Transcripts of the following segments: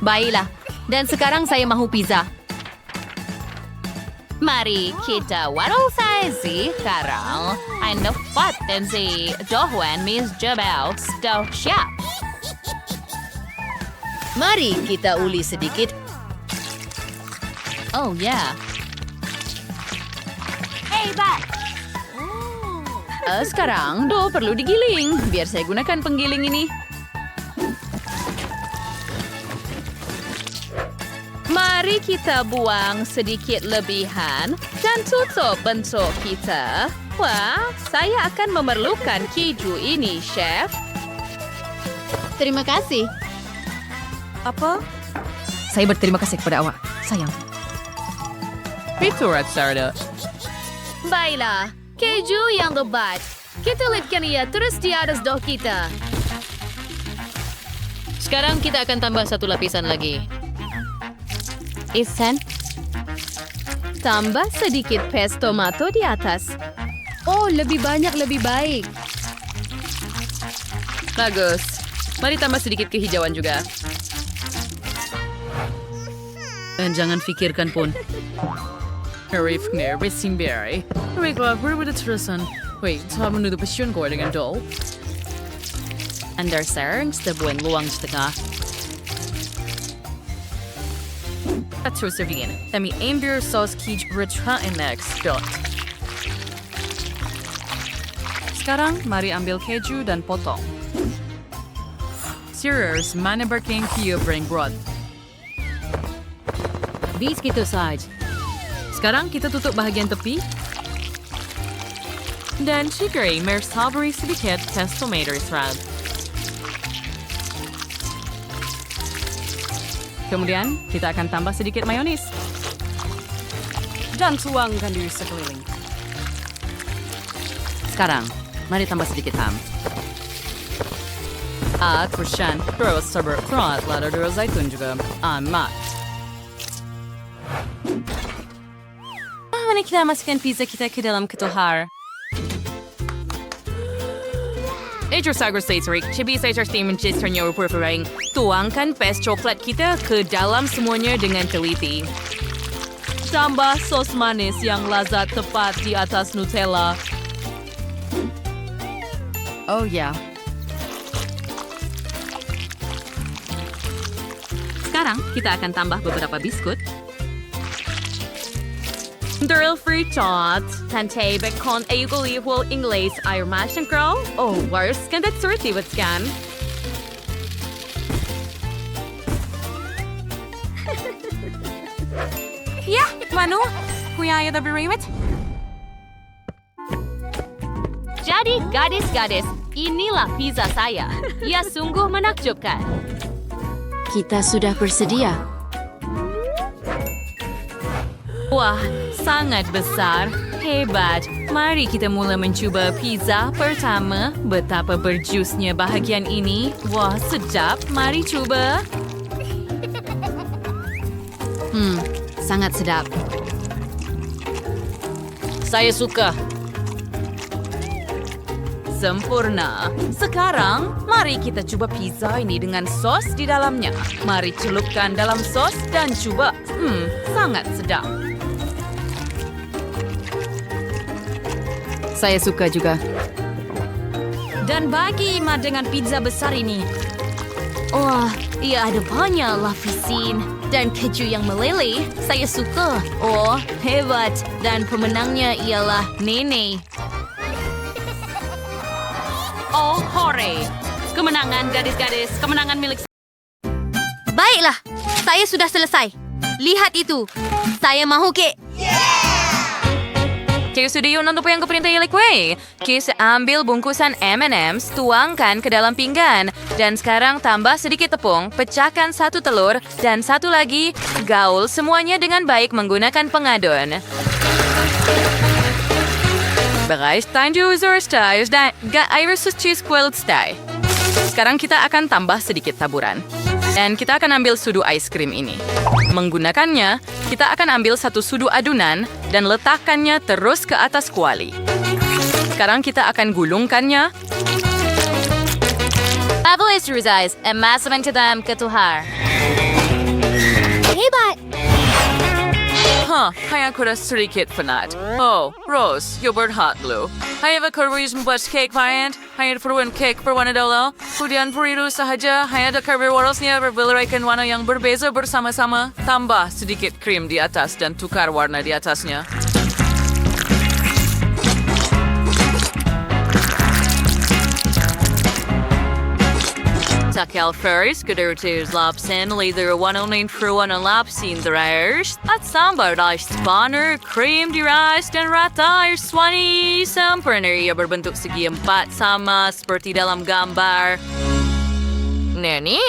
Baiklah. Dan sekarang saya mahu pizza. Mari kita waddle sekarang. Eine fatten Sie dohwan Miss Jabal stau siap. Mari kita uli sedikit. Oh, yeah. Hey, Bat! Sekarang dough perlu digiling. Biar saya gunakan penggiling ini. Mari kita buang sedikit lebihan dan tutup bentuk kita. Wah, saya akan memerlukan keju ini, Chef. Terima kasih. Apa? Saya berterima kasih kepada awak, sayang. Itu Sarada. Baiklah, keju yang lebat. Kita letakkan ia terus di atas dough kita. Sekarang kita akan tambah satu lapisan lagi. Isen, tambah sedikit pesto tomato di atas. Oh, lebih banyak lebih baik. Bagus. Mari tambah sedikit kehijauan juga. Dan jangan fikirkan pun. Herifner, Bessimberry. Baiklah, berbeda terusan. Wait, saya menutup passion gue dengan doll. Anda sekarang sebuah luang di tengah. Atau servien. Kami ambil sos keju beritra next dot. Sekarang, mari ambil keju dan potong. Serious, mana berking kio bring broad. Begitu saja. Sekarang kita tutup bahagian tepi. Dan shikari strawberry sedikit pesto tomato shred. Kemudian, kita akan tambah sedikit mayonis. Dan tuangkan di sekeliling. Sekarang, mari tambah sedikit ham. Kursan, terus sabar perat, lalu dua zaitun juga. Amat. Mari kita masukkan pizza kita ke dalam ketuhar. Nature Sagar Saisarik, Chibi Saisar Steam Chisternya Purfuraing. Tuangkan pes coklat kita ke dalam semuanya dengan teliti. Tambah sos manis yang lazat tepat di atas Nutella. Oh ya. Sekarang kita akan tambah beberapa biskut. Drill free tot, tante bacon equal English air mash and crow. Oh, worse kan that sorty but scan. Ya, Manu, kuya ada berimet. Jadi, gadis-gadis, inilah pizza saya. Ia sungguh menakjubkan. Kita sudah bersedia. Wah, sangat besar. Hebat. Mari kita mulai mencuba pizza pertama. Betapa berjusnya bahagian ini. Wah, sedap. Mari cuba. Sangat sedap. Saya suka. Sempurna. Sekarang, mari kita coba pizza ini dengan sos di dalamnya. Mari celupkan dalam sos dan coba. Sangat sedap. Saya suka juga. Dan bagi Ima dengan pizza besar ini. Oh, ia ada banyak lapisin dan keju yang meleleh. Saya suka. Oh, hebat. Dan pemenangnya ialah Nene. Oh, hore. Kemenangan gadis-gadis. Kemenangan milik. Baiklah, saya sudah selesai. Lihat itu. Saya mahu kek. Cik studio untuk yang keperintah yang kue. Kis ambil bungkusan M&M's, tuangkan ke dalam pinggan. Dan sekarang tambah sedikit tepung, pecahkan satu telur, dan satu lagi, gaul semuanya dengan baik menggunakan pengadon. Bereich dein user style dan iris cheese quilled style. Sekarang kita akan tambah sedikit taburan. Dan kita akan ambil sudu ice cream ini. Menggunakannya, kita akan ambil satu sudu adunan dan letakkannya terus ke atas kuali. Sekarang kita akan gulungkannya. Apple is ruzais, and masukkan ke dalam ketuhar. Hanya kurang sedikit penat. Oh, Rose, you berhak dulu. Hanya Kerwis membuat cake variant. Hanya perlukan cake berwarna dulu. Kemudian beriru sahaja. Hanya ada warosnya berbelaikan warna yang berbeza bersama-sama. Tambah sedikit krim di atas dan tukar warna di atasnya. Takal Ferris, Kudertus Lapsen, Leather 109 Fruan Lapsin Dryers, at Sambar Dice Spanner, Cream di Rice, dan rata air swani sempurna ia berbentuk segi empat sama seperti dalam gambar. Neni,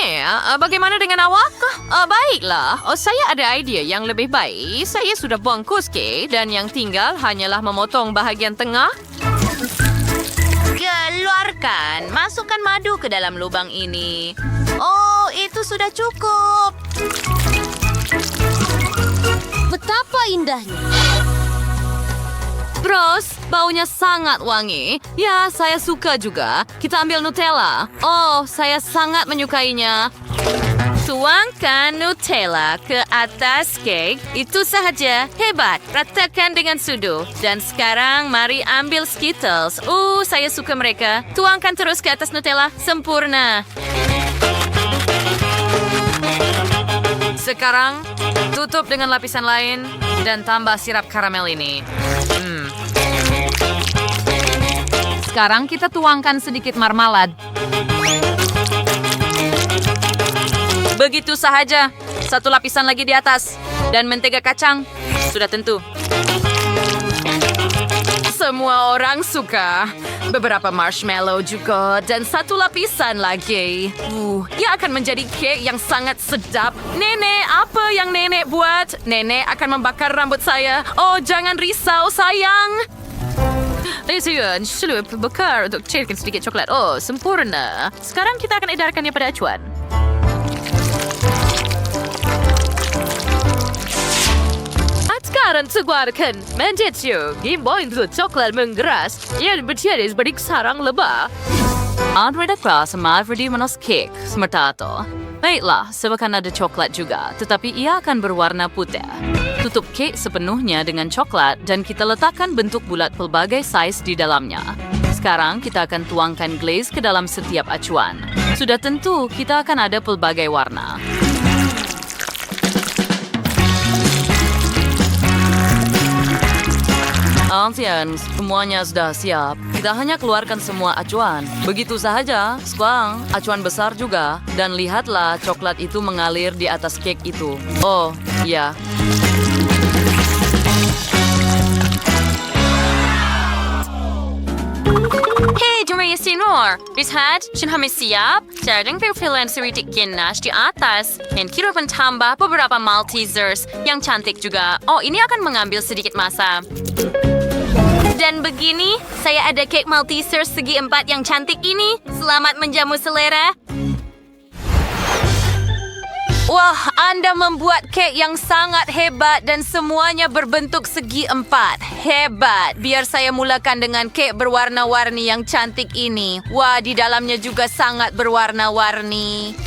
bagaimana dengan awak? Baiklah, saya ada idea yang lebih baik. Saya sudah bungkus kek dan yang tinggal hanyalah memotong bahagian tengah. Keluarkan, masukkan madu ke dalam lubang ini. Oh, itu sudah cukup. Betapa indahnya. Bros, baunya sangat wangi. Ya, saya suka juga. Kita ambil Nutella. Oh, saya sangat menyukainya. Tuangkan Nutella ke atas cake. Itu sahaja. Hebat. Ratakan dengan sudu. Dan sekarang mari ambil Skittles. Saya suka mereka. Tuangkan terus ke atas Nutella. Sempurna. Sekarang, tutup dengan lapisan lain dan tambah sirap karamel ini. Sekarang kita tuangkan sedikit marmalad. Begitu sahaja. Satu lapisan lagi di atas. Dan mentega kacang. Sudah tentu. Semua orang suka. Beberapa marshmallow juga. Dan satu lapisan lagi. Ia akan menjadi kek yang sangat sedap. Nenek, apa yang nenek buat? Nenek akan membakar rambut saya. Oh, jangan risau, sayang. Lezuan, celup, bakar untuk cairkan sedikit coklat. Oh, sempurna. Sekarang kita akan edarkannya pada acuan. Sekarang keluarkan menjeju gimboin untuk coklat menggeras yang berjadi seperti sarang lebah. Andreda keras Mavridi manos cake semertato. Baiklah, sebabkan ada coklat juga, tetapi ia akan berwarna putih. Tutup kek sepenuhnya dengan coklat dan kita letakkan bentuk bulat pelbagai saiz di dalamnya. Sekarang kita akan tuangkan glaze ke dalam setiap acuan. Sudah tentu kita akan ada pelbagai warna. Antian, semuanya sudah siap. Kita hanya keluarkan semua acuan. Begitu sahaja. Sekarang, acuan besar juga. Dan lihatlah coklat itu mengalir di atas kek itu. Oh, ya. Hey, Jumaya Sinor. Lihat, kami siap. Sedang perfilan sedikit ganas di atas. Dan kita akan tambah beberapa Maltesers yang cantik juga. Oh, ini akan mengambil sedikit masa. Dan begini, saya ada kek Malteser segi empat yang cantik ini. Selamat menjamu selera. Wah, Anda membuat kek yang sangat hebat dan semuanya berbentuk segi empat. Hebat. Biar saya mulakan dengan kek berwarna-warni yang cantik ini. Wah, di dalamnya juga sangat berwarna-warni.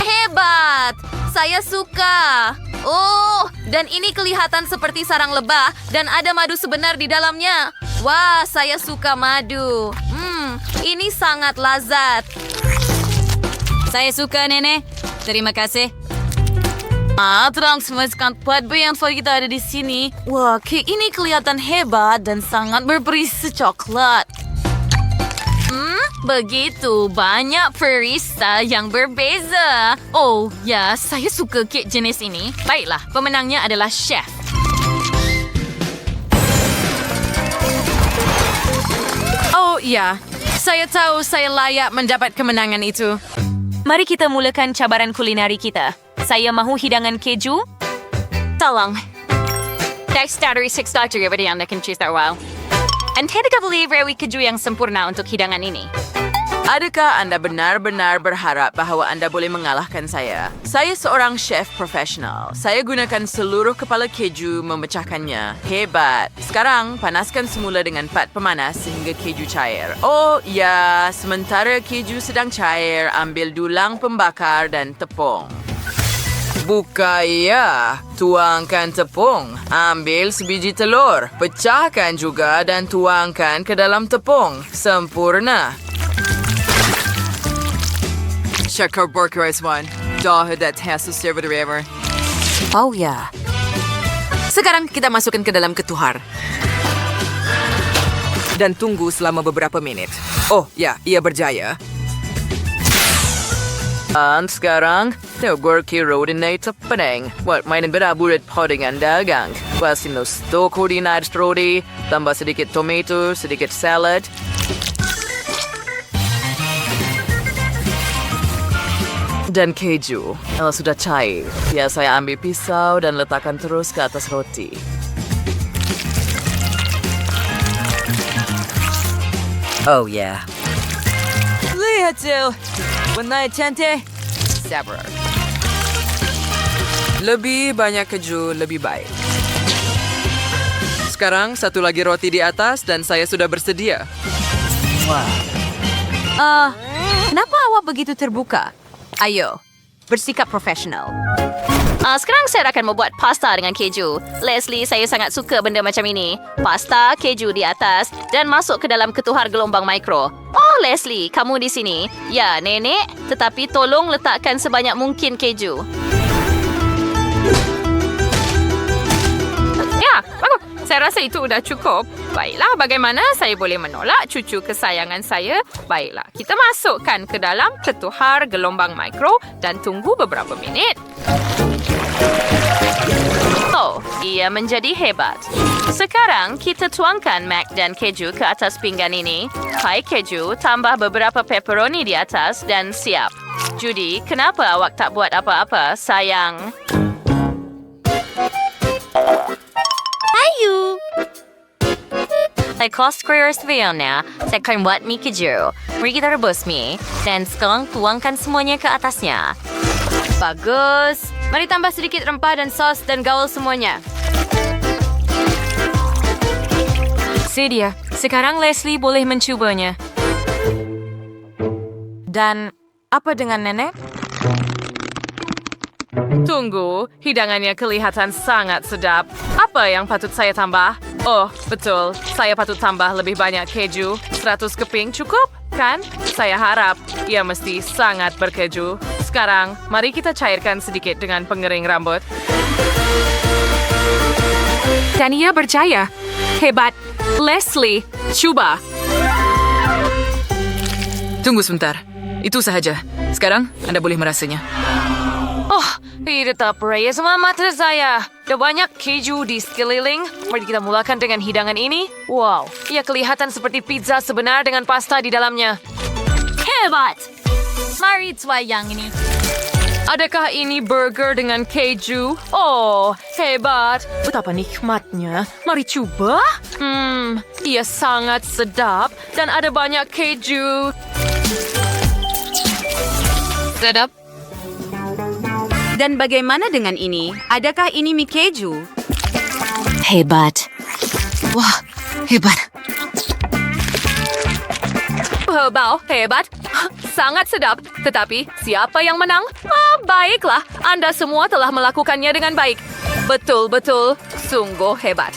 Hebat. Saya suka. Oh, dan ini kelihatan seperti sarang lebah dan ada madu sebenar di dalamnya. Wah, saya suka madu. Ini sangat lazat. Saya suka, Nenek. Terima kasih. Terang semua buat yang kita ada di sini. Wah, kek ini kelihatan hebat dan sangat berperisa coklat. Begitu banyak perisa yang berbeza. Oh, ya, saya suka kek jenis ini. Baiklah, pemenangnya adalah chef. Oh, ya. Saya tahu saya layak mendapat kemenangan itu. Mari kita mulakan cabaran kulineri kita. Saya mahu hidangan keju. Tolong. Next dari 6 Dr. Every Anda can choose that while. And tidak believe rawi keju yang sempurna untuk hidangan ini. Adakah Anda benar-benar berharap bahwa Anda boleh mengalahkan saya? Saya seorang chef profesional. Saya gunakan seluruh kepala keju memecahkannya. Hebat. Sekarang, panaskan semula dengan pat pemanas sehingga keju cair. Oh, ya. Sementara keju sedang cair, ambil dulang pembakar dan tepung. Buka ya. Tuangkan tepung. Ambil sebiji telur. Pecahkan juga dan tuangkan ke dalam tepung. Sempurna. Shakar burger is one. Dahil that has to serve the river. Oh ya. Sekarang kita masukkan ke dalam ketuhar. Dan tunggu selama beberapa minit. Oh ya, ia berjaya. Dan sekarang, nagworki rodinate sa paneng. What mainin berabulit po dengan dagang. Wasin no stock ordinate roti, tambah sedikit tomato, sedikit salad. Dan keju. Kalau sudah cair, ya saya ambil pisau dan letakkan terus ke atas roti. Oh yeah. Lihat tuh. Warna cantik. Sabar. Lebih banyak keju, lebih baik. Sekarang satu lagi roti di atas dan saya sudah bersedia. Kenapa awak begitu terbuka? Ayo, bersikap profesional. Sekarang saya akan membuat pasta dengan keju. Leslie, saya sangat suka benda macam ini. Pasta, keju di atas, dan masuk ke dalam ketuhar gelombang mikro. Oh, Leslie, kamu di sini. Ya, nenek, tetapi tolong letakkan sebanyak mungkin keju. Ya, bagus. Saya rasa itu sudah cukup. Baiklah, bagaimana saya boleh menolak cucu kesayangan saya? Baiklah, kita masukkan ke dalam ketuhar gelombang mikro dan tunggu beberapa minit. Oh, ia menjadi hebat. Sekarang kita tuangkan mac dan keju ke atas pinggan ini. Hai keju, tambah beberapa pepperoni di atas dan siap. Judy, kenapa awak tak buat apa-apa, sayang? Ayu. Saya cost creators Fiona. Saya akan buat mie keju. Mari kita rebus mie. Dan sekarang tuangkan semuanya ke atasnya. Bagus. Mari tambah sedikit rempah dan sos dan gaul semuanya. Sedia. Sekarang Leslie boleh mencubanya. Dan apa dengan nenek? Tunggu, hidangannya kelihatan sangat sedap. Apa yang patut saya tambah? Oh, betul. Saya patut tambah lebih banyak keju. 100 keping cukup, kan? Saya harap ia mesti sangat berkeju. Sekarang, mari kita cairkan sedikit dengan pengering rambut. Dan ia berjaya. Hebat. Leslie, cuba. Tunggu sebentar. Itu sahaja. Sekarang, Anda boleh merasanya. Oh, ini tetap raya semua mata saya. Ada banyak keju di sekeliling. Mari kita mulakan dengan hidangan ini. Wow, ia kelihatan seperti pizza sebenar dengan pasta di dalamnya. Hebat! Mari coba yang ini. Adakah ini burger dengan keju? Oh, hebat. Betapa nikmatnya. Mari coba. Ia sangat sedap dan ada banyak keju. Sedap. Dan bagaimana dengan ini? Adakah ini mie keju? Hebat. Wah, hebat. Hebat. Sangat sedap. Tetapi, siapa yang menang? Baiklah. Anda semua telah melakukannya dengan baik. Betul-betul. Sungguh hebat.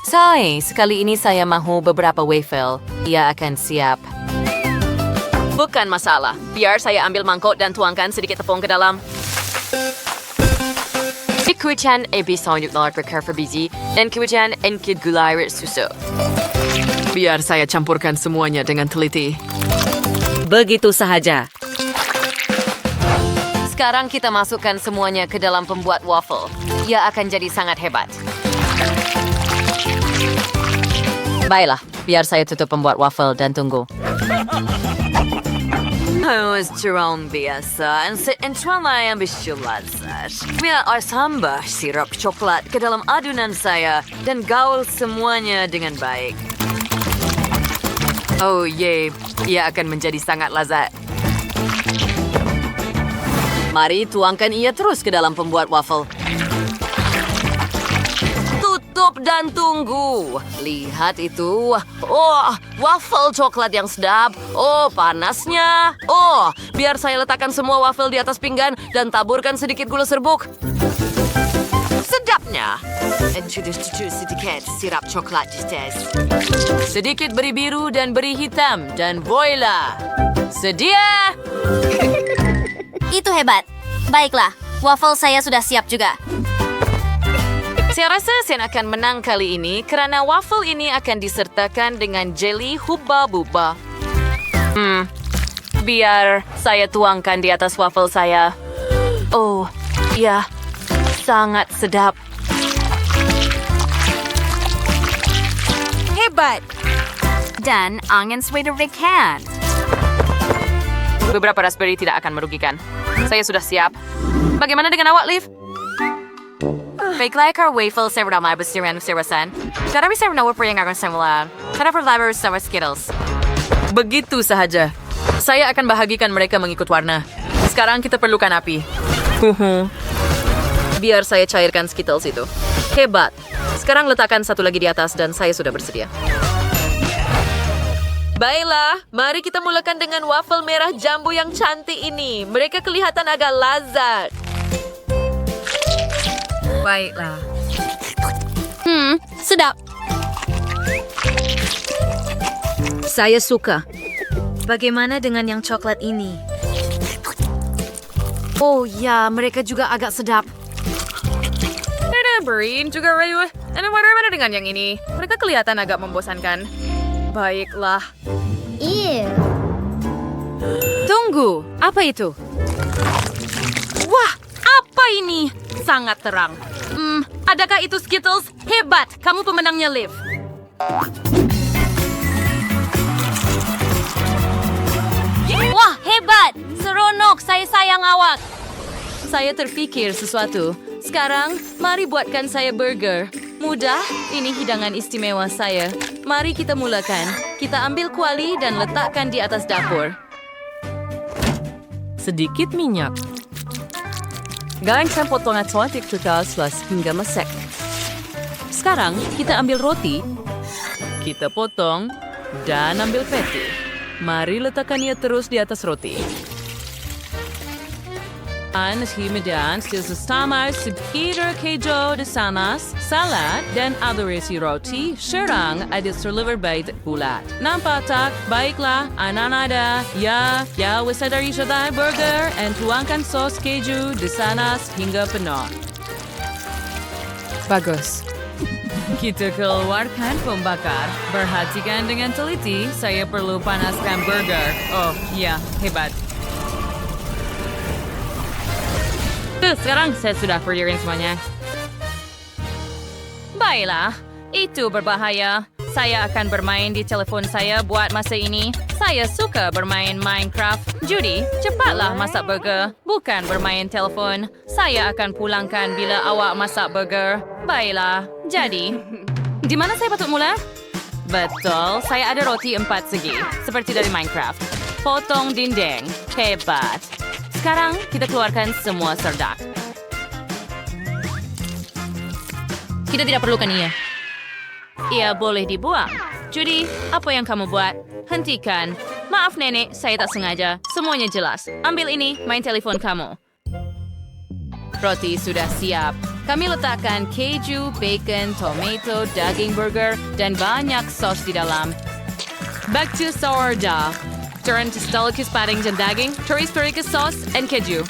Sekali ini saya mahu beberapa waffle. Ia akan siap. Bukan masalah. Biar saya ambil mangkok dan tuangkan sedikit tepung ke dalam. Kemudian, bisa untuk berkerja biji dan kemudian engkit gulai susu. Biar saya campurkan semuanya dengan teliti. Begitu sahaja. Sekarang kita masukkan semuanya ke dalam pembuat waffle. Ia akan jadi sangat hebat. Baiklah, biar saya tutup pembuat waffle dan tunggu. Restoran biasa dan tuanlah yang bersyulat. Biar tambah sirup coklat ke dalam adunan saya dan gaul semuanya dengan baik. Oh ye, ia akan menjadi sangat lezat. Mari tuangkan ia terus ke dalam pembuat waffle. Tutup dan tunggu. Lihat itu. Oh, waffle coklat yang sedap. Oh, panasnya. Oh, biar saya letakkan semua waffle di atas pinggan dan taburkan sedikit gula serbuk. Sedapnya. Sedikit sirap coklat justes. Sedikit beri biru dan beri hitam. Dan voila. Sedia. Itu hebat. Baiklah, waffle saya sudah siap juga. Saya rasa saya akan menang kali ini kerana waffle ini akan disertakan dengan jelly hubba-bubba. Biar saya tuangkan di atas waffle saya. Oh, ya. Sangat sedap. Hebat. Dan angin swedervikan. Beberapa raspberry tidak akan merugikan. Saya sudah siap. Bagaimana dengan awak, Liv? Baiklah, kar waffle saya ramai besirian sirasan. Cara bisa menawar yang akan saya mulai. Cara berlabar sama Skittles. Begitu sahaja. Saya akan bahagikan mereka mengikut warna. Sekarang kita perlukan api. Biar saya cairkan Skittles itu. Hebat. Sekarang letakkan satu lagi di atas dan saya sudah bersedia. Baiklah, mari kita mulakan dengan waffle merah jambu yang cantik ini. Mereka kelihatan agak lazat. Baiklah. Sedap. Saya suka. Bagaimana dengan yang coklat ini? Oh ya, mereka juga agak sedap. Berin juga rayu. Dan bagaimana dengan yang ini? Mereka kelihatan agak membosankan. Baiklah. Tunggu, apa itu? Wah, apa ini? Sangat terang. Adakah itu Skittles? Hebat, kamu pemenangnya, Liv. Wah, hebat. Seronok, saya sayang awak. Saya terfikir sesuatu. Sekarang, mari buatkan saya burger. Mudah, ini hidangan istimewa saya. Mari kita mulakan. Kita ambil kuali dan letakkan di atas dapur. Sedikit minyak. Gorengkan potongan tomat keras hingga mesek. Sekarang kita ambil roti. Kita potong dan ambil patty. Mari letakkannya terus di atas roti. Kemudian sesama sekitar keju di sanas, salad, dan ada isi roti, serang ada serliver baik bulat. Nampak tak? Baiklah, ananada, ya, wisadari sedai burger, dan tuangkan sos keju di sanas hingga penuh. Bagus. Kita keluarkan pembakar. Perhatikan dengan teliti, saya perlu panaskan burger. Oh, ya, hebat. Sekarang saya sudah pergirin semuanya. Baiklah, itu berbahaya. Saya akan bermain di telefon saya buat masa ini. Saya suka bermain Minecraft. Judy, cepatlah masak burger. Bukan bermain telefon. Saya akan pulangkan bila awak masak burger. Baiklah, jadi. Di mana saya patut mula? Betul, saya ada roti 4 segi. Seperti dari Minecraft. Potong dinding. Hebat. Sekarang kita keluarkan semua serdak. Kita tidak perlukan ia. Ia boleh dibuang. Judy, apa yang kamu buat? Hentikan. Maaf nenek, saya tak sengaja. Semuanya jelas. Ambil ini, main telepon kamu. Roti sudah siap. Kami letakkan keju, bacon, tomato, daging burger, dan banyak sos di dalam. Back to sourdough. Turn to stolokis padding dan daging, turis-turikas sos, and keju.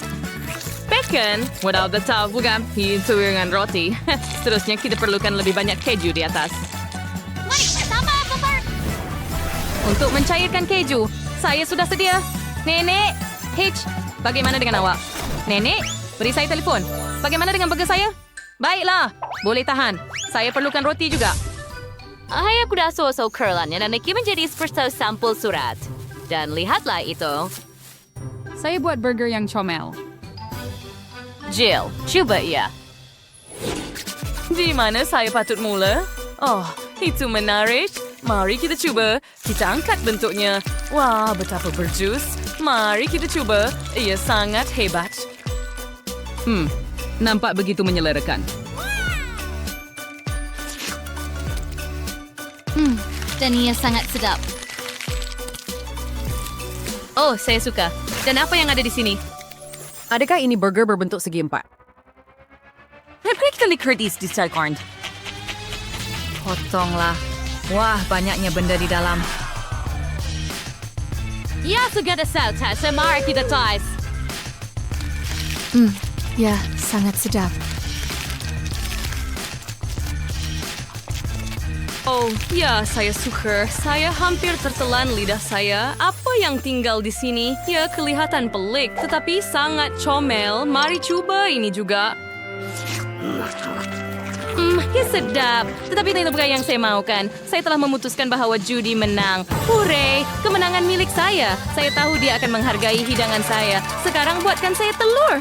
Bacon, wadaw tahu bukan, itu dengan roti. Seterusnya kita perlukan lebih banyak keju di atas. Untuk mencairkan keju, saya sudah sedia. Nenek, H, bagaimana dengan awak? Nenek, beri saya telefon. Bagaimana dengan burger saya? Baiklah, boleh tahan. Saya perlukan roti juga. Ayah kuda so-so curlannya dan Nikki menjadi seperti sampul surat. Dan lihatlah itu. Saya buat burger yang comel. Jill, coba ia. Di mana saya patut mula? Oh, itu menarik. Mari kita cuba. Kita angkat bentuknya. Wah, betapa berjus. Mari kita cuba. Ia sangat hebat. Nampak begitu menyelerakan. Dan ia sangat sedap. Oh, saya suka. Dan apa yang ada di sini? Adakah ini burger berbentuk segi empat? Lebih kali Curtis di Starcorn. Potonglah. Wah, banyaknya benda di dalam. Ya, segala salsa. Mari kita tais. Ya, sangat sedap. Oh, ya, saya suka. Saya hampir tertelan lidah saya. Apa yang tinggal di sini? Ya, kelihatan pelik, tetapi sangat comel. Mari coba ini juga. Ya sedap. Tetapi itu bukan yang saya maukan. Saya telah memutuskan bahawa Judy menang. Hooray! Kemenangan milik saya. Saya tahu dia akan menghargai hidangan saya. Sekarang buatkan saya telur.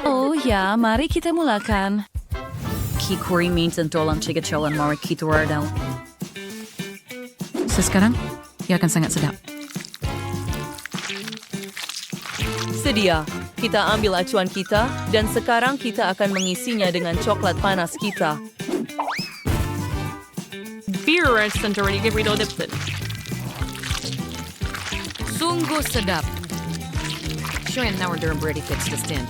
Oh ya, mari kita mulakan. Kikuri minta tolong cika calon mari kita radang. Sekarang, ia akan sangat sedap. Sedia. Kita ambil acuan kita dan sekarang kita akan mengisinya dengan coklat panas kita. Beer center ini kita dipin. Sungguh sedap. Shoyin now we're ready fits the stand.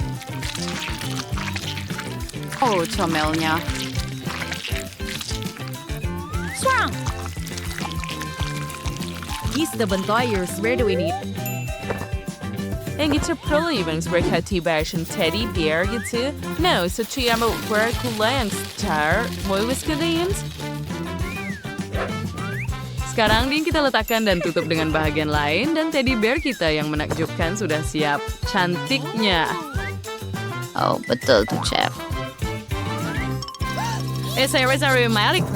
Oh, comelnya. Swang! He's the bentayers. Where do we need? En gitu perlu ibang berkati bashan teddy bear gitu. No, so ciyama berkulang star. Mau wis kalian? Sekarang din kita letakkan dan tutup dengan bahagian lain dan teddy bear kita yang menakjubkan sudah siap. Cantiknya. Oh, betul tuh, Chef. Saya Malik.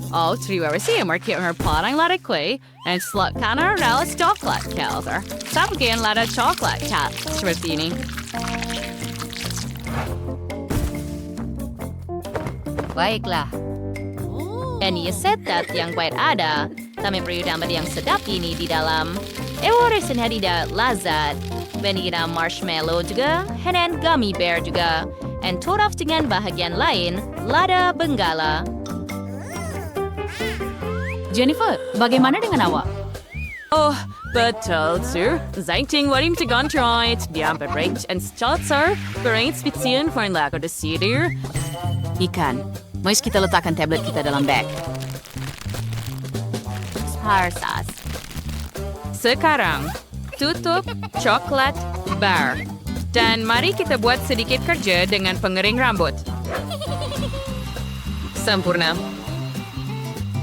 Oh, terima kasih market her parang lada kue and slot kana ralas coklat kelter. Sabagian lada coklat cat seperti ini. Baiklah. Dan ia setat yang baik ada. Kami perlu tambah yang sedap ini di dalam. Ewaris dan hadida lazat. Vanilla marshmallow juga. Dan gummy bear juga. And top off dengan bahagian lain, lada benggala. Jennifer, bagaimana dengan awak? Oh, betul, sir. Zaiting warim te gantroit. Dia bereikt en stotser. Bereits spitien voor een lager de sidir. Ikan. Mari kita letakkan tablet kita dalam bag. Sparsas. Sekarang, tutup coklat bar. Dan mari kita buat sedikit kerja dengan pengering rambut. Sempurna.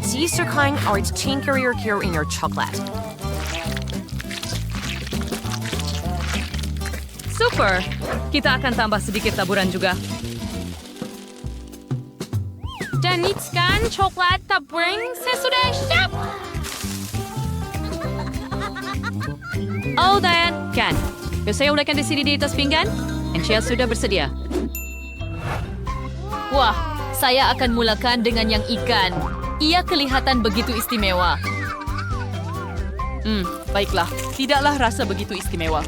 Sisirkan or tinker your cure in your chocolate. Super. Kita akan tambah sedikit taburan juga. Dan ikan coklat taburan sesudah siap. Oh, dan kan. Saya ulekan di sini di atas pinggan. Dan Chia sudah bersedia. Wah, saya akan mulakan dengan yang ikan. Ia kelihatan begitu istimewa. Baiklah. Tidaklah rasa begitu istimewa.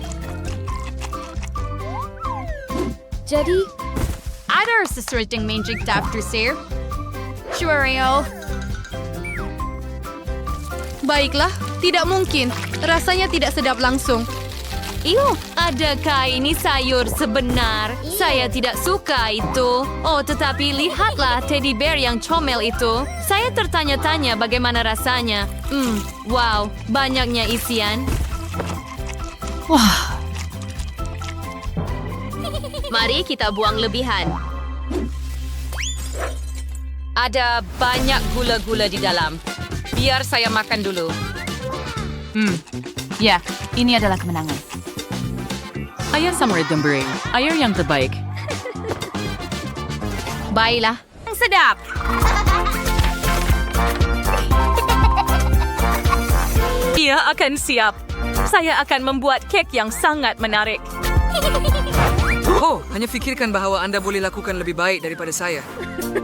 Jadi, Ada sesuatu yang magic daftar, sir. Sure, Baiklah, tidak mungkin. Rasanya tidak sedap langsung. Adakah ini sayur sebenar? Saya tidak suka itu. Oh, tetapi lihatlah teddy bear yang comel itu. Saya tertanya-tanya bagaimana rasanya. Wow, banyaknya isian. Wah, Mari kita buang lebihan. Ada banyak gula-gula di dalam. Biar saya makan dulu. ya, ini adalah kemenangan. Ayah sama Redembering. Ayah yang terbaik. Baiklah. Sedap. Ia akan siap. Saya akan membuat kek yang sangat menarik. Oh, hanya fikirkan bahawa Anda boleh lakukan lebih baik daripada saya.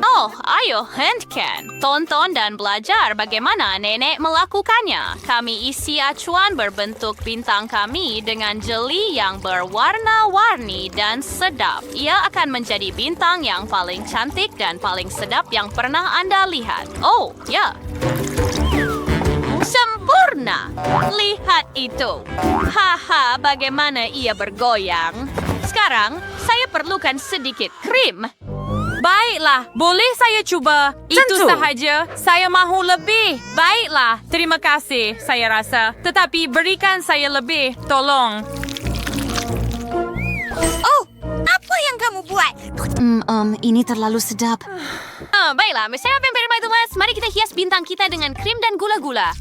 Oh, ayo hentikan. Tonton dan belajar bagaimana nenek melakukannya. Kami isi acuan berbentuk bintang kami dengan jeli yang berwarna-warni dan sedap. Ia akan menjadi bintang yang paling cantik dan paling sedap yang pernah Anda lihat. Oh, ya. Sempurna! Lihat itu. Haha, bagaimana ia bergoyang. Sekarang, saya perlukan sedikit krim. Baiklah, boleh saya coba? Itu sahaja. Saya mahu lebih. Baiklah, terima kasih, saya rasa. Tetapi berikan saya lebih, tolong. Oh, apa yang kamu buat? Ini terlalu sedap. Baiklah, saya pemper itu mas. Mari kita hias bintang kita dengan krim dan gula-gula.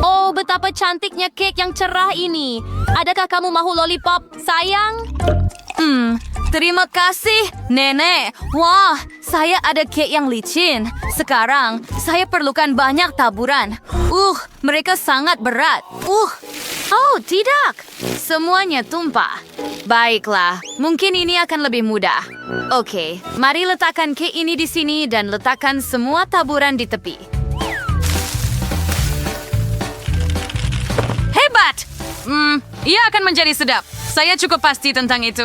Oh, betapa cantiknya kek yang cerah ini. Adakah kamu mahu lollipop, sayang? Terima kasih, Nenek. Wah, saya ada kek yang licin. Sekarang, saya perlukan banyak taburan. Mereka sangat berat. Oh, tidak. Semuanya tumpah. Baiklah, mungkin ini akan lebih mudah. Oke, mari letakkan kek ini di sini dan letakkan semua taburan di tepi. Hebat! Ia akan menjadi sedap. Saya cukup pasti tentang itu.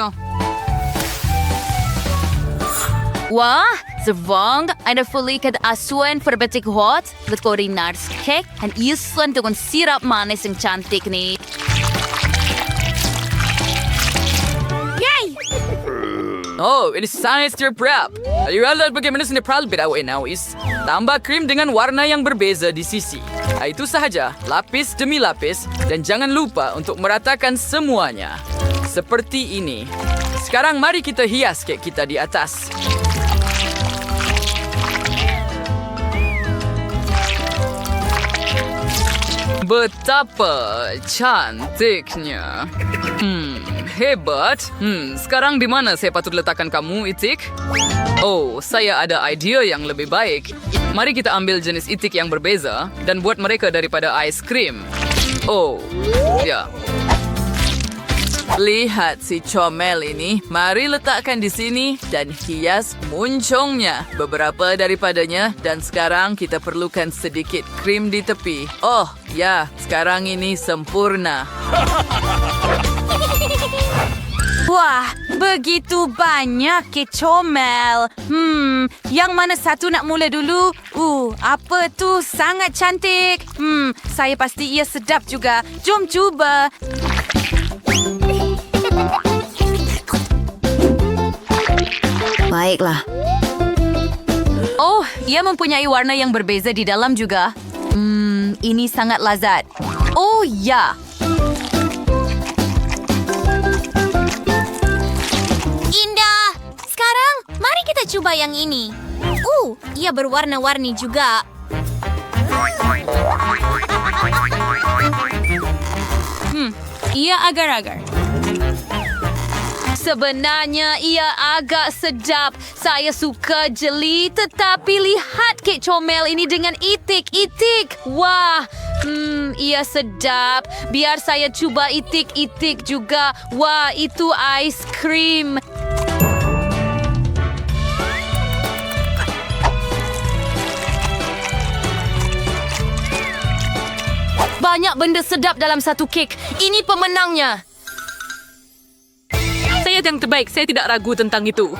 Wah, servang ada fulikat asuan berbetik hot, lekorinas kek, dan isuan dengan sirap manis yang cantik nih. Oh, ini sangat terprap. Lihatlah bagaimana senepral berawak nawis. Tambah krim dengan warna yang berbeza di sisi. Itu sahaja, lapis demi lapis. Dan jangan lupa untuk meratakan semuanya. Seperti ini. Sekarang mari kita hias kek kita di atas. Betapa cantiknya. Hebat. Sekarang di mana saya patut letakkan kamu, Itik? Oh, saya ada idea yang lebih baik. Mari kita ambil jenis itik yang berbeza dan buat mereka daripada ais krim. Oh, ya. Lihat si comel ini. Mari letakkan di sini dan hias muncungnya. Beberapa daripadanya dan sekarang kita perlukan sedikit krim di tepi. Oh, ya. Sekarang ini sempurna. Wah, begitu banyak kecomel. Yang mana satu nak mula dulu? Apa tu? Sangat cantik. Saya pasti ia sedap juga. Jom cuba. Baiklah. Oh, ia mempunyai warna yang berbeza di dalam juga. Ini sangat lazat. Oh, ya. Indah! Sekarang, mari kita coba yang ini. Ia berwarna-warni juga. Ia agar-agar. Sebenarnya ia agak sedap. Saya suka jeli, tetapi lihat kek comel ini dengan itik-itik. Wah, ia sedap. Biar saya coba itik-itik juga. Wah, itu ais krim. Banyak benda sedap dalam satu kek. Ini pemenangnya. Saya yang terbaik, saya tidak ragu tentang itu.